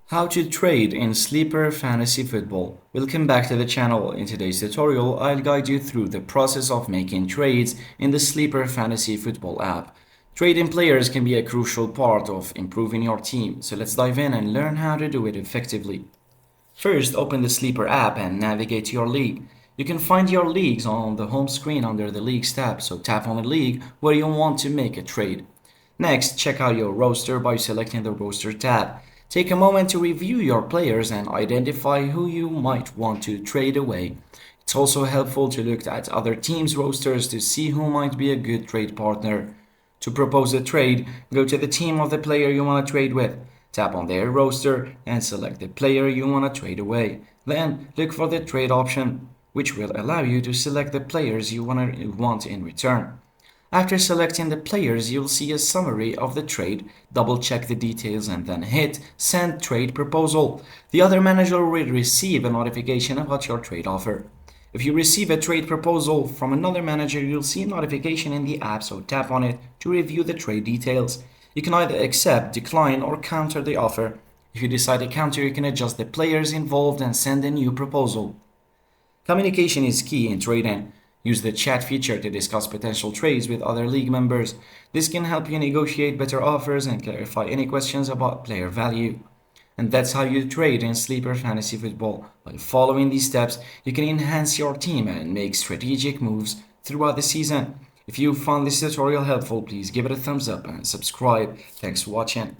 How to trade in Sleeper Fantasy Football. Welcome back to the channel. In today's tutorial, I'll guide you through the process of making trades in the Sleeper Fantasy Football app. Trading players can be a crucial part of improving your team, so let's dive in and learn how to do it effectively. First, open the Sleeper app and navigate to your league. You can find your leagues on the home screen under the Leagues tab, so tap on the league where you want to make a trade. Next, check out your roster by selecting the Roster tab. Take a moment to review your players and identify who you might want to trade away. It's also helpful to look at other teams' rosters to see who might be a good trade partner. To propose a trade, go to the team of the player you want to trade with. Tap on their roster and select the player you want to trade away. Then look for the trade option, which will allow you to select the players you want in return. After selecting the players, you'll see a summary of the trade. Double check the details and then hit Send Trade Proposal. The other manager will receive a notification about your trade offer. If you receive a trade proposal from another manager, you'll see a notification in the app, so tap on it to review the trade details. You can either accept, decline, or counter the offer. If you decide to counter, you can adjust the players involved and send a new proposal. Communication is key in trading. Use the chat feature to discuss potential trades with other league members. This can help you negotiate better offers and clarify any questions about player value. And that's how you trade in Sleeper Fantasy Football. By following these steps, you can enhance your team and make strategic moves throughout the season. If you found this tutorial helpful, please give it a thumbs up and subscribe. Thanks for watching.